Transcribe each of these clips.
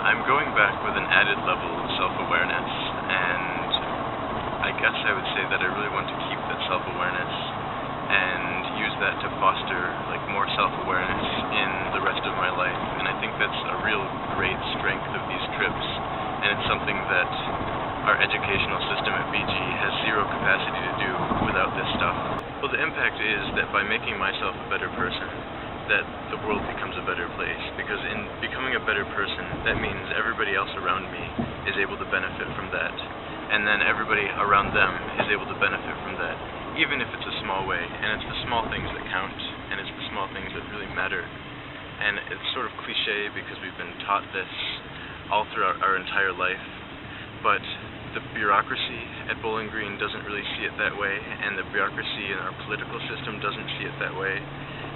I'm going back with an added level of self-awareness, and I guess I would say that I really want to keep that self-awareness and use that to foster like more self-awareness in the rest of my life. And I think that's a real great strength of these trips, and it's something that our educational system at BG has zero capacity to do without this stuff. Well, the impact is that by making myself a better person, that the world becomes a better place, because in becoming a better person, that means everybody else around me is able to benefit from that, and then everybody around them is able to benefit from that, even if it's a small way. And it's the small things that count, and it's the small things that really matter. And it's sort of cliche because we've been taught this all throughout our entire life, but the bureaucracy at Bowling Green doesn't really see it that way, and the bureaucracy in our political system doesn't see it that way,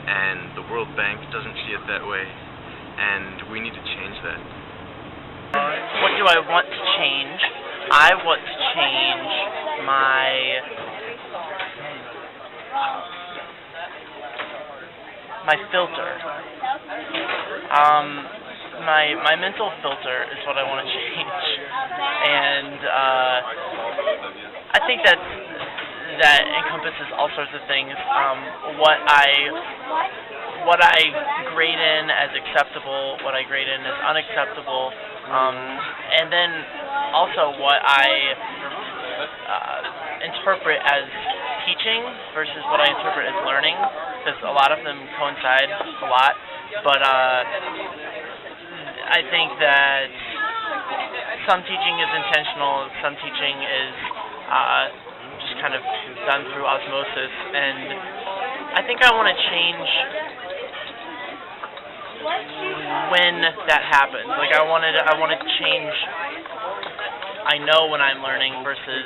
and the World Bank doesn't see it that way, and we need to change that. What do I want to change? I want to change my filter. My mental filter is what I want to change, and I think that encompasses all sorts of things. What I grade in as acceptable, what I grade in as unacceptable, and then also what I interpret as teaching versus what I interpret as learning, because a lot of them coincide a lot, but I think that some teaching is intentional, some teaching is just kind of done through osmosis, and I think I want to change when that happens. Like I want to change. I know when I'm learning versus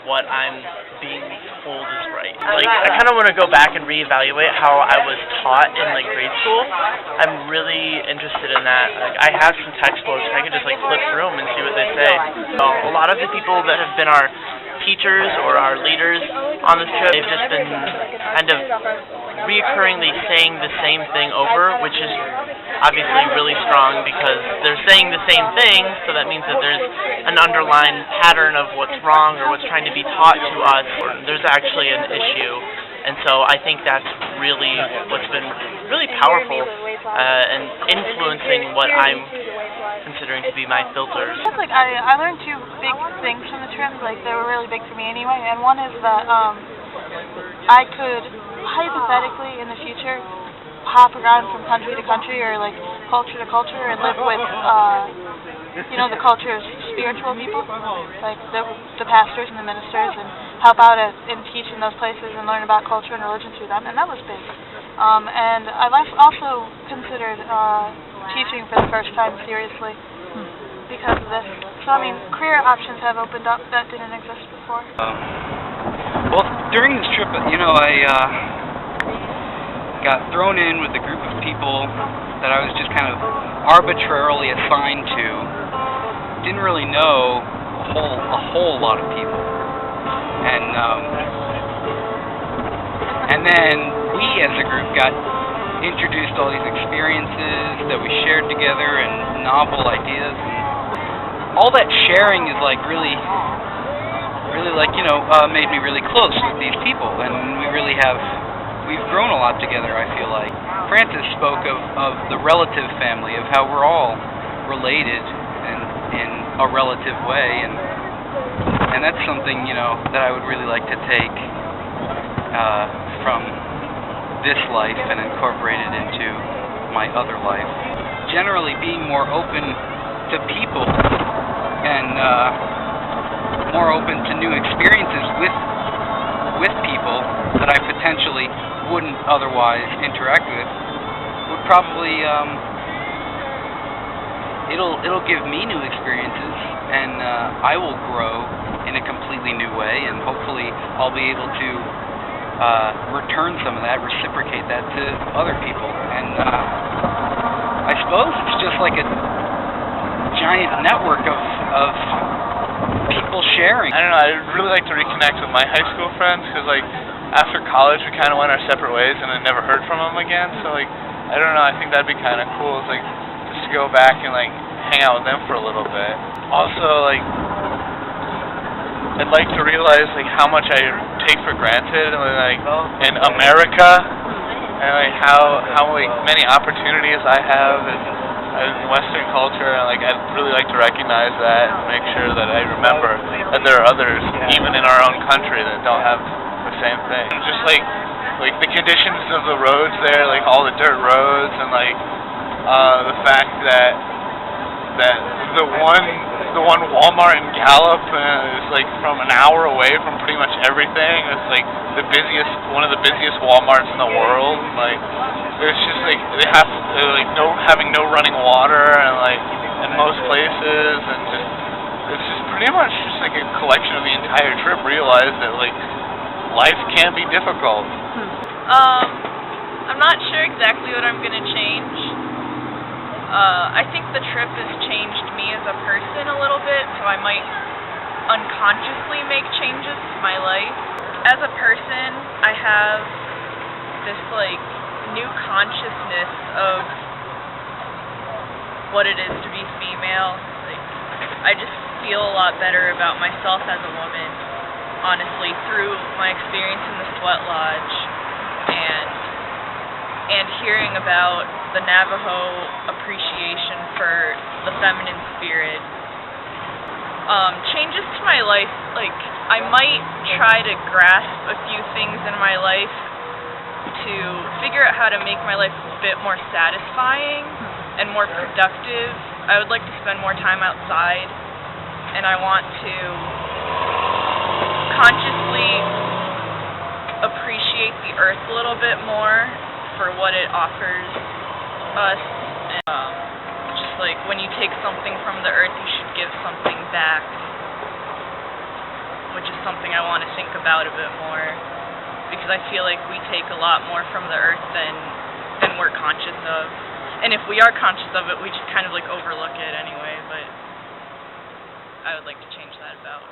what I'm being told is right. Like I kind of want to go back and reevaluate how I was taught in like grade school. I'm really interested in that. Like I have some textbooks. I could just like flip through them and see what they say. So a lot of the people that have been our teachers or our leaders on this trip, they've just been kind of reoccurringly saying the same thing over, which is obviously really strong because they're saying the same thing, so that means that there's an underlying pattern of what's wrong or what's trying to be taught to us, or there's actually an issue. And so I think that's really what's been really powerful and influencing what I'm considering to be my filters. Like I learned two big things from the trip, like they were really big for me anyway, and one is that I could hypothetically in the future hop around from country to country or like culture to culture and live with the culture of spiritual people, like the pastors and the ministers, and help out and teach in those places and learn about culture and religion through them, and that was big. And I've also considered teaching for the first time seriously because of this. So I mean, career options have opened up that didn't exist before. Well, during this trip, I got thrown in with a group of people that I was just kind of arbitrarily assigned to. Didn't really know a whole lot of people, and then we as a group got introduced to all these experiences that we shared together and novel ideas, and all that sharing is like really like made me really close with these people, and we've grown a lot together, I feel like. Francis spoke of the relative family, of how we're all related in a relative way, and that's something, that I would really like to take from this life and incorporate it into my other life. Generally being more open to people and more open to new experiences with people that I potentially wouldn't otherwise interact with would probably it'll give me new experiences, and I will grow in a completely new way, and hopefully I'll be able to return some of that, reciprocate that to other people. And I suppose it's just like a giant network of people sharing. I don't know, I'd really like to reconnect with my high school friends, because like after college we kind of went our separate ways and I never heard from them again, so like I don't know, I think that'd be kind of cool, it's like just to go back and like hang out with them for a little bit. Also, like, I'd like to realize like how much I take for granted, like in America, and like how like many opportunities I have in Western culture, and like I'd really like to recognize that and make sure that I remember that there are others, even in our own country, that don't have the same thing. Just like the conditions of the roads there, like all the dirt roads, and like the fact that the one Walmart in Gallup is like from an hour away from pretty much everything. It's like one of the busiest Walmarts in the world. Like it's just like they have like having no running water and like in most places, and just it's just pretty much just like a collection of the entire trip. Realize that like life can be difficult. I'm not sure exactly what I'm gonna change. I think the trip has changed me as a person a little bit, so I might unconsciously make changes to my life. As a person, I have this like new consciousness of what it is to be female. Like, I just feel a lot better about myself as a woman, honestly, through my experience in the Sweat Lodge and hearing about the Navajo appreciation for the feminine spirit. Changes to my life, like, I might try to grasp a few things in my life to figure out how to make my life a bit more satisfying and more productive. I would like to spend more time outside, and I want to consciously appreciate the earth a little bit more for what it offers us. And, just like when you take something from the earth, you should give something back, which is something I want to think about a bit more, because I feel like we take a lot more from the earth than we're conscious of. And if we are conscious of it, we just kind of like overlook it anyway, but I would like to change that about.